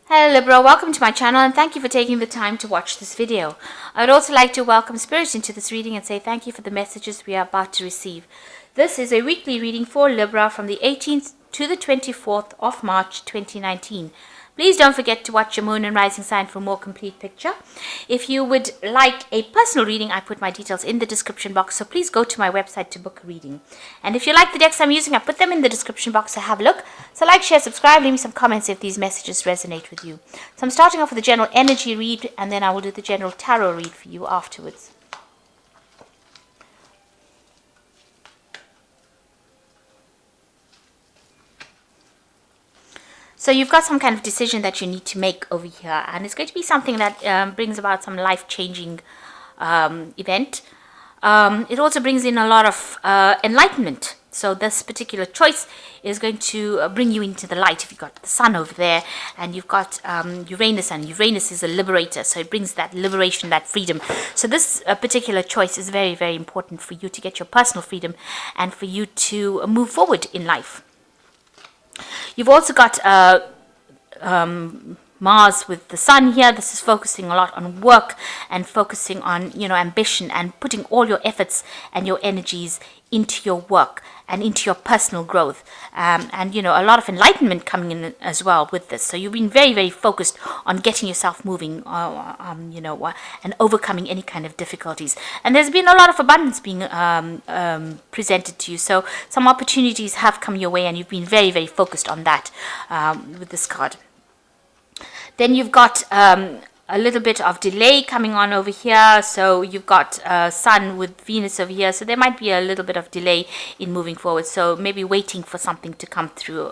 Hello Libra, welcome to my channel and thank you for taking the time to watch this video. I would also like to welcome Spirit into this reading and say thank you for the messages we are about to receive. This is a weekly reading for Libra from the 18th to the 24th of March 2019. Please don't forget to watch your moon and rising sign for a more complete picture. If you would like a personal reading, I put my details in the description box, so please go to my website to book a reading. And if you like the decks I'm using, I put them in the description box, so have a look. So like, share, subscribe, leave me some comments if these messages resonate with you. So I'm starting off with the general energy read, and then I will do the general tarot read for you afterwards. So you've got some kind of decision that you need to make over here, and it's going to be something that brings about some life-changing event. It also brings in a lot of enlightenment. So this particular choice is going to bring you into the light. If you've got the sun over there and you've got Uranus, and Uranus is a liberator, so it brings that liberation, that freedom. So this particular choice is very, very important for you to get your personal freedom and for you to move forward in life. You've also got Mars with the sun here. This is focusing a lot on work and focusing on, ambition and putting all your efforts and your energies into your work and into your personal growth. And, a lot of enlightenment coming in as well with this. So you've been very, very focused on getting yourself moving, and overcoming any kind of difficulties. And there's been a lot of abundance being presented to you. So some opportunities have come your way and you've been very, very focused on that with this card. Then you've got a little bit of delay coming on over here. So you've got Sun with Venus over here. So there might be a little bit of delay in moving forward. So maybe waiting for something to come through.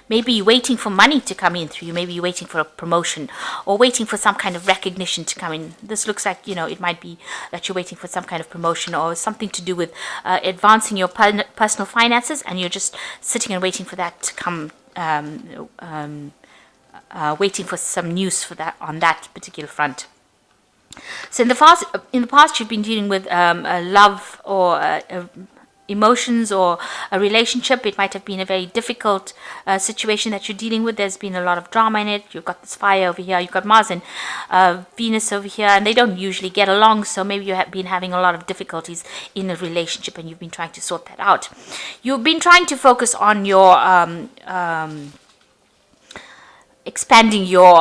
Maybe waiting for money to come in through you. Maybe waiting for a promotion or waiting for some kind of recognition to come in. This looks like, it might be that you're waiting for some kind of promotion or something to do with advancing your personal finances, and you're just sitting and waiting for that to come. Waiting for some news for that on that particular front. So in the past, you've been dealing with a love or emotions or a relationship. It might have been a very difficult situation that you're dealing with. There's been a lot of drama in it. You've got this fire over here. You've got Mars and Venus over here, and they don't usually get along. So maybe you have been having a lot of difficulties in a relationship, and you've been trying to sort that out. You've been trying to focus on your expanding your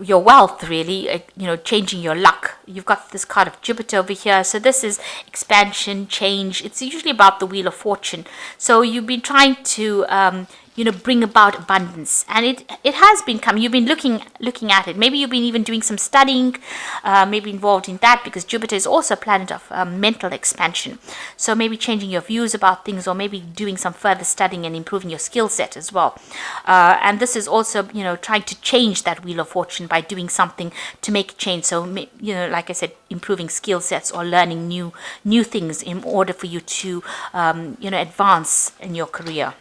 wealth, really, changing your luck. You've got this card of Jupiter over here, so this is expansion, change. It's usually about the Wheel of Fortune. So you've been trying to bring about abundance, and it has been coming. You've been looking at it. Maybe you've been even doing some studying, maybe involved in that, because Jupiter is also a planet of mental expansion. So maybe changing your views about things, or maybe doing some further studying and improving your skill set as well. And this is also trying to change that Wheel of Fortune by doing something to make a change. So like I said, improving skill sets or learning new things in order for you to advance in your career.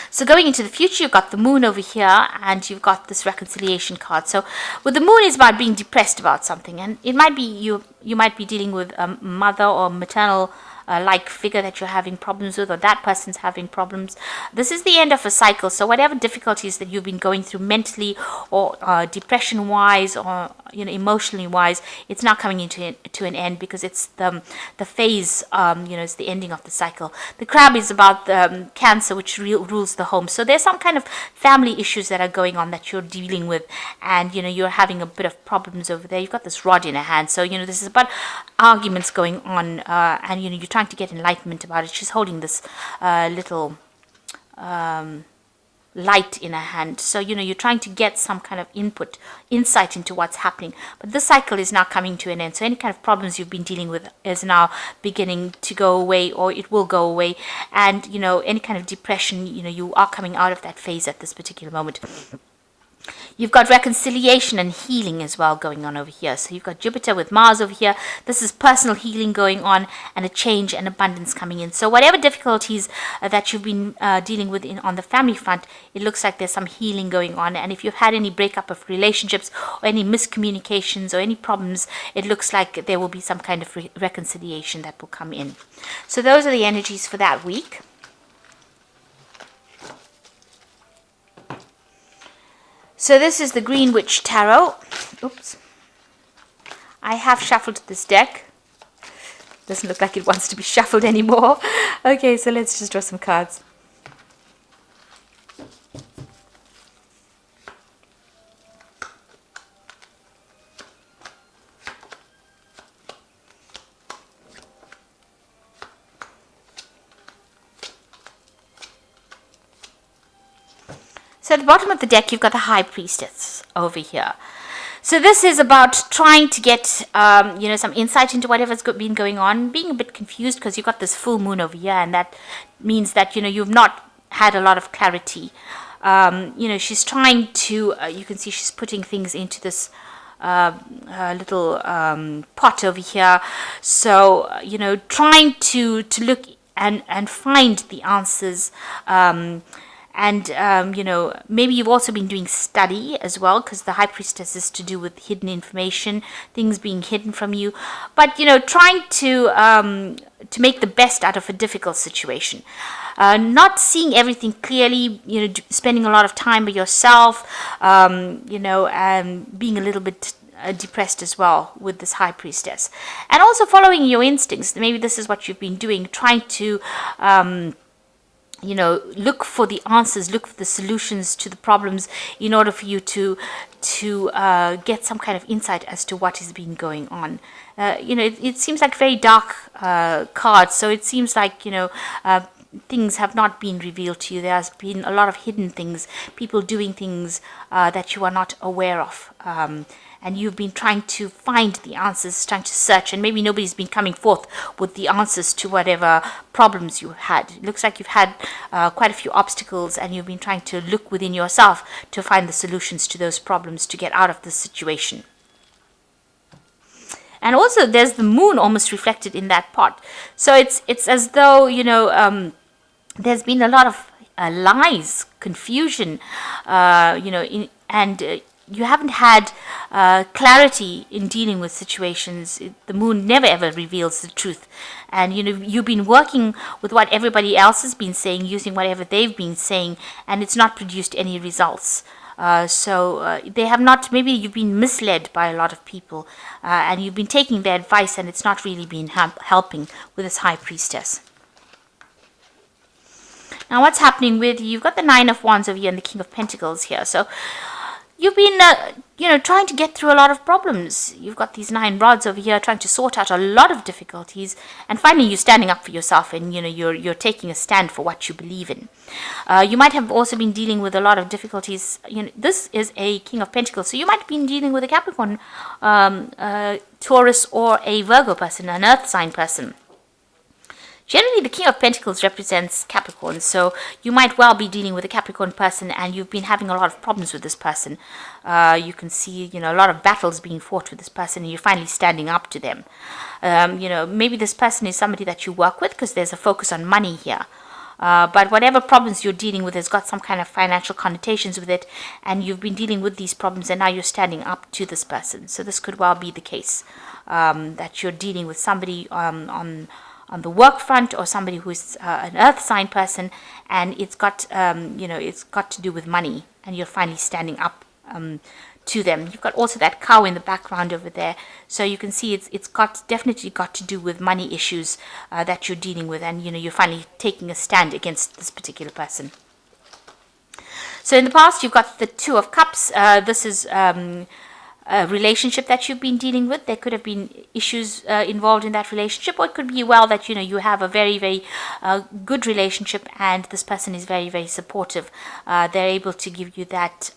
So going into the future, you've got the moon over here, and you've got this reconciliation card. So with the moon is about being depressed about something, and it might be you might be dealing with a mother or maternal like figure that you're having problems with, or that person's having problems. This is the end of a cycle. So whatever difficulties that you've been going through mentally or depression wise or emotionally wise, it's now coming to an end, because it's the phase, it's the ending of the cycle. The crab is about Cancer, which rules the home. So there's some kind of family issues that are going on that you're dealing with, and you're having a bit of problems over there. You've got this rod in a hand, so this is about arguments going on, and you're trying to get enlightenment about it. She's holding this little light in her hand. So you're trying to get some kind of insight into what's happening. But this cycle is now coming to an end. So any kind of problems you've been dealing with is now beginning to go away, or it will go away. And any kind of depression, you are coming out of that phase at this particular moment. You've got reconciliation and healing as well going on over here. So you've got Jupiter with Mars over here. This is personal healing going on, and a change and abundance coming in. So whatever difficulties that you've been dealing with on the family front, it looks like there's some healing going on. And if you've had any breakup of relationships or any miscommunications or any problems, it looks like there will be some kind of reconciliation that will come in. So those are the energies for that week. So this is the Green Witch Tarot. Oops. I have shuffled this deck. Doesn't look like it wants to be shuffled anymore. Okay, so let's just draw some cards. So at the bottom of the deck, you've got the High Priestess over here. So this is about trying to get, some insight into whatever's been going on, being a bit confused because you've got this full moon over here, and that means that, you've not had a lot of clarity. She's trying to, you can see she's putting things into this little pot over here. So, trying to look and find the answers. Maybe you've also been doing study as well, because the High Priestess is to do with hidden information, things being hidden from you. But, trying to make the best out of a difficult situation. Not seeing everything clearly, spending a lot of time by yourself, and being a little bit depressed as well with this High Priestess. And also following your instincts. Maybe this is what you've been doing, trying to look for the answers, look for the solutions to the problems in order for you to get some kind of insight as to what has been going on. It seems like very dark cards, so it seems like, things have not been revealed to you. There has been a lot of hidden things, people doing things that you are not aware of. And you've been trying to find the answers, trying to search, and maybe nobody's been coming forth with the answers to whatever problems you had. It looks like you've had quite a few obstacles, and you've been trying to look within yourself to find the solutions to those problems to get out of this situation. And also there's the moon almost reflected in that pot. So it's as though, there's been a lot of lies, confusion, you haven't had clarity in dealing with situations. The moon never ever reveals the truth. And, you've been working with what everybody else has been saying, using whatever they've been saying, and it's not produced any results. They have not, maybe you've been misled by a lot of people, and you've been taking their advice, and it's not really been helping with this High Priestess. Now, what's happening with you? You've got the Nine of Wands over here and the King of Pentacles here. So you've been, trying to get through a lot of problems. You've got these 9 rods over here trying to sort out a lot of difficulties. And finally, you're standing up for yourself, and, you're taking a stand for what you believe in. You might have also been dealing with a lot of difficulties. This is a King of Pentacles. So you might have been dealing with a Capricorn, Taurus, or a Virgo person, an earth sign person. Generally, the King of Pentacles represents Capricorn, so you might well be dealing with a Capricorn person, and you've been having a lot of problems with this person. You can see, a lot of battles being fought with this person, and you're finally standing up to them. Maybe this person is somebody that you work with, because there's a focus on money here. But whatever problems you're dealing with has got some kind of financial connotations with it, and you've been dealing with these problems, and now you're standing up to this person. So this could well be the case, that you're dealing with somebody on the work front, or somebody who's an earth sign person, and it's got it's got to do with money, and you're finally standing up to them. You've got also that cow in the background over there, so you can see it's definitely got to do with money issues that you're dealing with, and you're finally taking a stand against this particular person. So in the past, you've got the Two of Cups. This is a relationship that you've been dealing with. There could have been issues involved in that relationship, or it could be well that you have a very, very good relationship, and this person is very, very supportive. They're able to give you that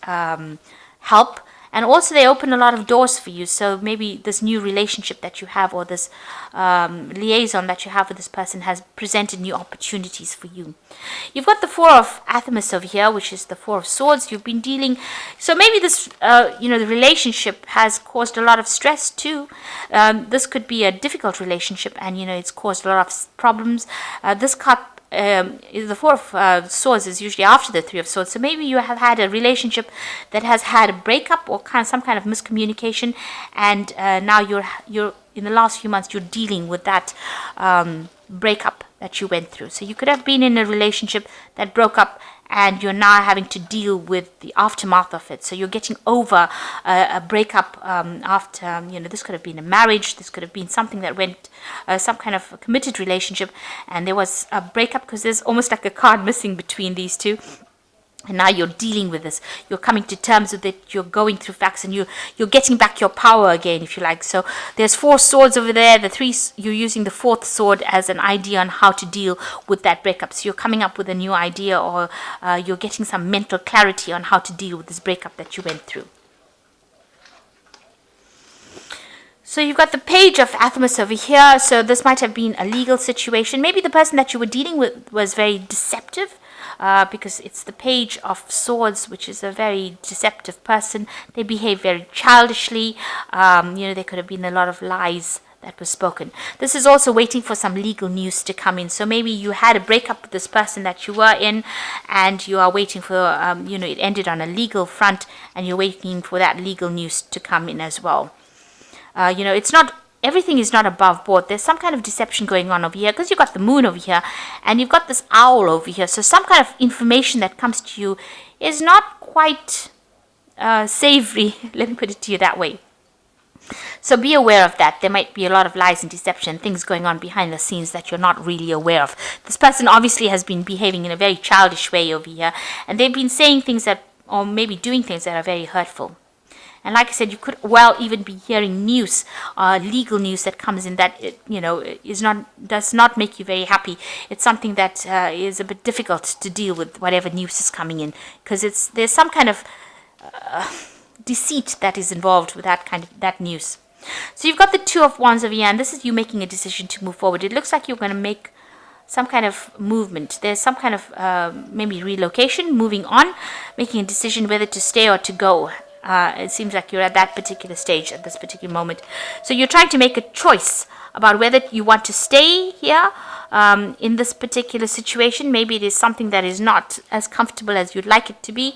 help, and also they open a lot of doors for you. So maybe this new relationship that you have, or this liaison that you have with this person, has presented new opportunities for you. You've got the Four of Athemus over here, which is the Four of Swords. You've been dealing, so maybe this the relationship has caused a lot of stress too. This could be a difficult relationship, and it's caused a lot of problems. This cup, the Four of Swords is usually after the Three of Swords. So maybe you have had a relationship that has had a breakup, or some kind of miscommunication, and now you're in the last few months you're dealing with that breakup that you went through. So you could have been in a relationship that broke up, and you're now having to deal with the aftermath of it. So you're getting over a breakup after, this could have been a marriage, this could have been something that went, some kind of a committed relationship, and there was a breakup because there's almost like a card missing between these two. And now you're dealing with this. You're coming to terms with it. You're going through facts, and you're getting back your power again, if you like. So there's 4 swords over there. You're using the 4th sword as an idea on how to deal with that breakup. So you're coming up with a new idea, or you're getting some mental clarity on how to deal with this breakup that you went through. So you've got the Page of Athamas over here. So this might have been a legal situation. Maybe the person that you were dealing with was very deceptive. Because it's the Page of Swords, which is a very deceptive person. They behave very childishly. There could have been a lot of lies that were spoken. This is also waiting for some legal news to come in. So maybe you had a breakup with this person that you were in, and you are waiting for, it ended on a legal front, and you're waiting for that legal news to come in as well. It's not, everything is not above board. There's some kind of deception going on over here, because you've got the moon over here and you've got this owl over here. So some kind of information that comes to you is not quite savory. Let me put it to you that way. So be aware of that. There might be a lot of lies and deception, things going on behind the scenes that you're not really aware of. This person obviously has been behaving in a very childish way over here, and they've been saying things that, or maybe doing things that are very hurtful. And like I said, you could well even be hearing news, legal news that comes in that does not make you very happy. It's something that is a bit difficult to deal with, whatever news is coming in, because there's some kind of deceit that is involved with that news. So you've got the Two of Wands over here, and this is you making a decision to move forward. It looks like you're going to make some kind of movement. There's some kind of maybe relocation, moving on, making a decision whether to stay or to go. It seems like you're at that particular stage at this particular moment. So you're trying to make a choice about whether you want to stay here in this particular situation. Maybe it is something that is not as comfortable as you'd like it to be,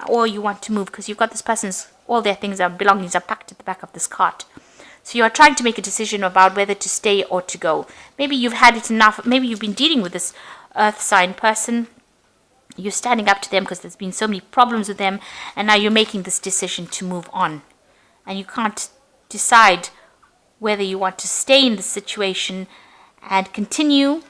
or you want to move because you've got this person's, all their belongings are packed at the back of this cart. So you are trying to make a decision about whether to stay or to go. Maybe you've had it enough. Maybe you've been dealing with this earth sign person. You're standing up to them because there's been so many problems with them, and now you're making this decision to move on. And you can't decide whether you want to stay in the situation and continue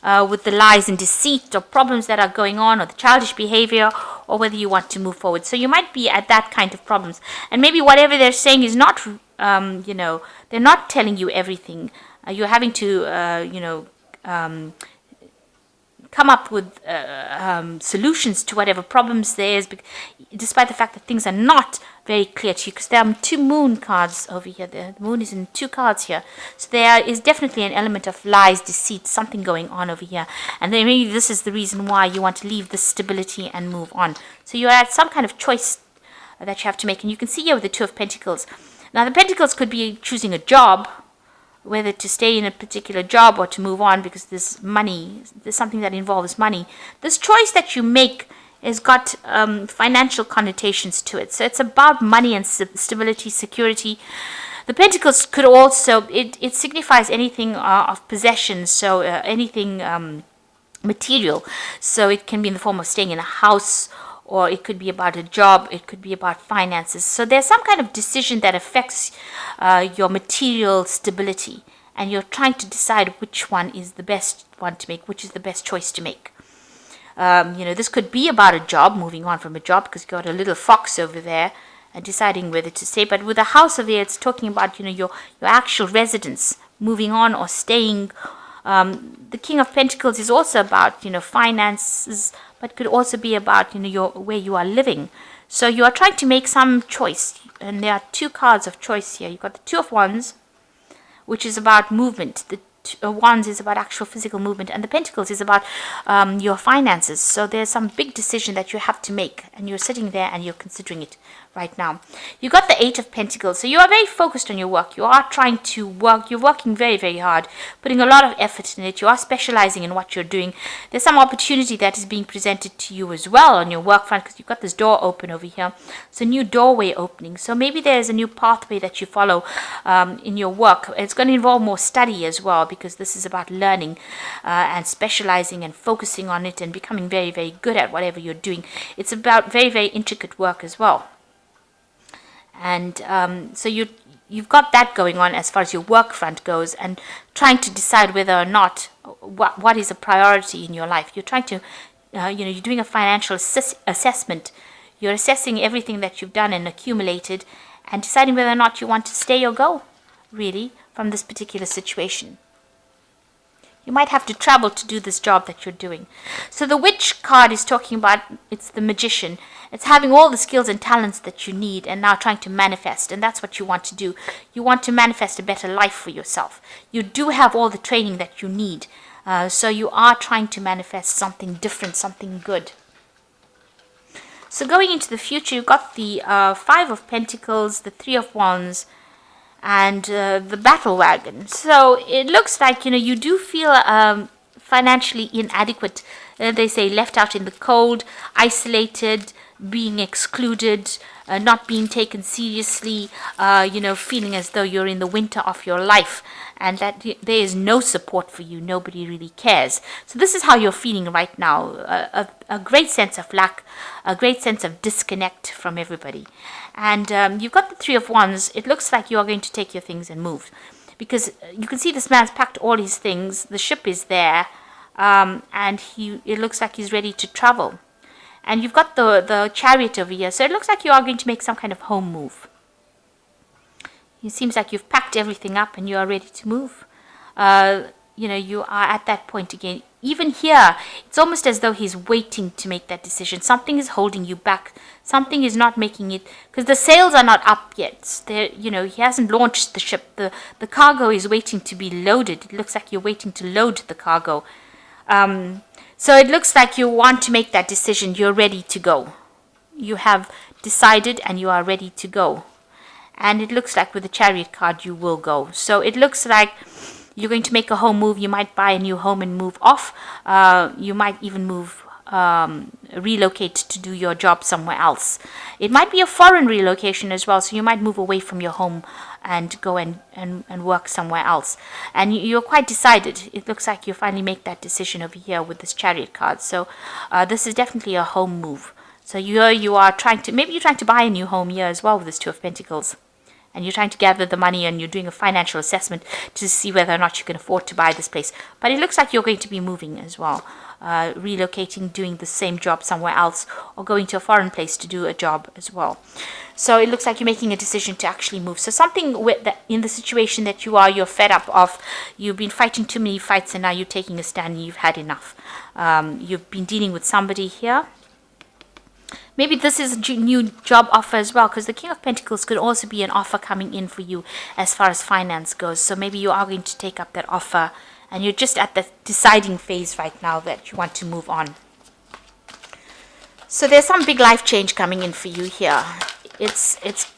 with the lies and deceit or problems that are going on, or the childish behavior, or whether you want to move forward. So you might be at that kind of problems. And maybe whatever they're saying is not, they're not telling you everything. You're having to, come up with solutions to whatever problems there is, despite the fact that things are not very clear to you, because there are 2 moon cards over here. The moon is in 2 cards here. So there is definitely an element of lies, deceit, something going on over here. And then maybe this is the reason why you want to leave this stability and move on. So you're at some kind of choice that you have to make. And you can see here with the 2 of Pentacles. Now the Pentacles could be choosing a job, whether to stay in a particular job or to move on, because there's something that involves money. This choice that you make has got financial connotations to it. So it's about money and stability, security. The Pentacles could also, it signifies anything of possession, so anything material. So it can be in the form of staying in a house, or it could be about a job, it could be about finances. So there's some kind of decision that affects your material stability, and you're trying to decide which one is the best one to make, which is the best choice to make. This could be about a job, moving on from a job, because you've got a little fox over there, and deciding whether to stay. But with a house over there, it's talking about, your actual residence, moving on or staying. The King of Pentacles is also about, finances, but could also be about, where you are living. So you are trying to make some choice, and there are 2 cards of choice here. You've got the 2 of Wands, which is about movement. The Wands is about actual physical movement, and the Pentacles is about your finances. So there's some big decision that you have to make, and you're sitting there and you're considering it right now. You got the 8 of Pentacles, so you are very focused on your work. You are trying to work. You're working very, very hard, putting a lot of effort in it. You are specializing in what you're doing. There's some opportunity that is being presented to you as well on your work front, because you've got this door open over here. It's a new doorway opening. So maybe there's a new pathway that you follow in your work. It's going to involve more study as well, because this is about learning and specializing and focusing on it and becoming very, very good at whatever you're doing. It's about very, very intricate work as well. And so you've got that going on as far as your work front goes, and trying to decide whether or not what is a priority in your life. You're trying to, you're doing a financial assessment. You're assessing everything that you've done and accumulated and deciding whether or not you want to stay or go, really, from this particular situation. You might have to travel to do this job that you're doing. So the witch card is talking about, it's the magician. It's having all the skills and talents that you need and now trying to manifest. And that's what you want to do. You want to manifest a better life for yourself. You do have all the training that you need. So you are trying to manifest something different, something good. So going into the future, you've got the Five of Pentacles, the Three of Wands, and the Battle Wagon. So it looks like, you do feel financially inadequate. They say left out in the cold, isolated, being excluded, not being taken seriously, feeling as though you're in the winter of your life and that there is no support for you. Nobody really cares. So this is how you're feeling right now. A great sense of lack, a great sense of disconnect from everybody. And you've got the Three of Wands. It looks like you are going to take your things and move, because you can see this man's packed all his things. The ship is there, and it looks like he's ready to travel. And you've got the Chariot over here. So it looks like you are going to make some kind of home move. It seems like you've packed everything up and you are ready to move. You are at that point again. Even here, it's almost as though he's waiting to make that decision. Something is holding you back. Something is not making it, because the sails are not up yet. He hasn't launched the ship. The cargo is waiting to be loaded. It looks like you're waiting to load the cargo. So it looks like you want to make that decision. You're ready to go. You have decided and you are ready to go. And it looks like with the Chariot card, you will go. So it looks like you're going to make a home move. You might buy a new home and move off. You might even relocate to do your job somewhere else. It might be a foreign relocation as well. So you might move away from your home and go and work somewhere else. And you're quite decided. It looks like you finally make that decision over here with this Chariot card. So this is definitely a home move. So you are maybe you're trying to buy a new home here as well with this Two of Pentacles. And you're trying to gather the money and you're doing a financial assessment to see whether or not you can afford to buy this place. But it looks like you're going to be moving as well. Relocating, doing the same job somewhere else, or going to a foreign place to do a job as well. So it looks like you're making a decision to actually move. So something in the situation that you're fed up of. You've been fighting too many fights and now you're taking a stand and you've had enough. You've been dealing with somebody here. Maybe this is a new job offer as well, because the King of Pentacles could also be an offer coming in for you as far as finance goes. So maybe you are going to take up that offer and you're just at the deciding phase right now that you want to move on. So there's some big life change coming in for you here. It's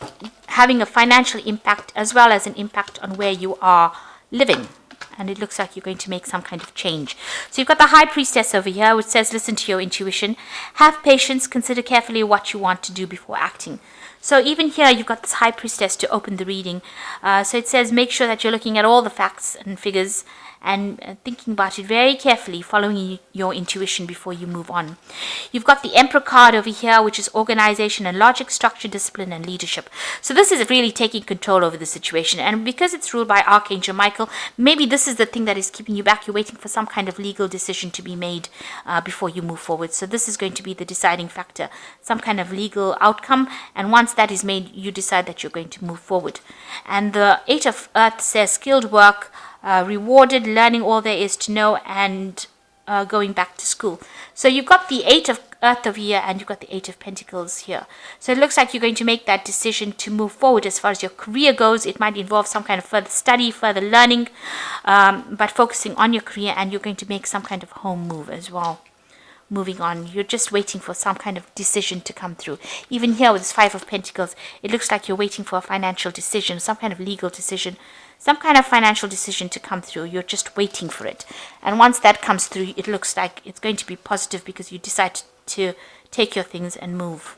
having a financial impact as well as an impact on where you are living. And it looks like you're going to make some kind of change. So you've got the High Priestess over here, which says, listen to your intuition. Have patience. Consider carefully what you want to do before acting. So even here, you've got this High Priestess to open the reading. So it says, make sure that you're looking at all the facts and figures and thinking about it very carefully, following your intuition before you move on. You've got the Emperor card over here, which is organization and logic, structure, discipline, and leadership. So this is really taking control over the situation. And because it's ruled by Archangel Michael, maybe this is the thing that is keeping you back. You're waiting for some kind of legal decision to be made before you move forward. So this is going to be the deciding factor, some kind of legal outcome. And once that is made, you decide that you're going to move forward. And the Eight of Earth says skilled work, rewarded, learning all there is to know, and going back to school. So you've got the Eight of Earth over here and you've got the Eight of Pentacles here. So it looks like you're going to make that decision to move forward as far as your career goes. It might involve some kind of further study, further learning, but focusing on your career, and you're going to make some kind of home move as well. Moving on, you're just waiting for some kind of decision to come through. Even here with this Five of Pentacles, it looks like you're waiting for a financial decision, some kind of legal decision, some kind of financial decision to come through. You're just waiting for it. And once that comes through, it looks like it's going to be positive because you decide to take your things and move.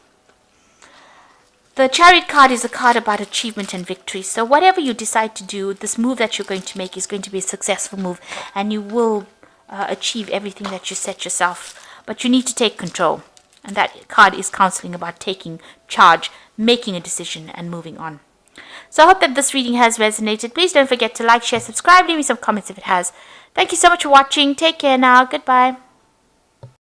The Chariot card is a card about achievement and victory. So whatever you decide to do, this move that you're going to make is going to be a successful move, and you will achieve everything that you set yourself. But you need to take control. And that card is counseling about taking charge, making a decision, and moving on. So I hope that this reading has resonated. Please don't forget to like, share, subscribe, leave me some comments if it has. Thank you so much for watching. Take care now. Goodbye.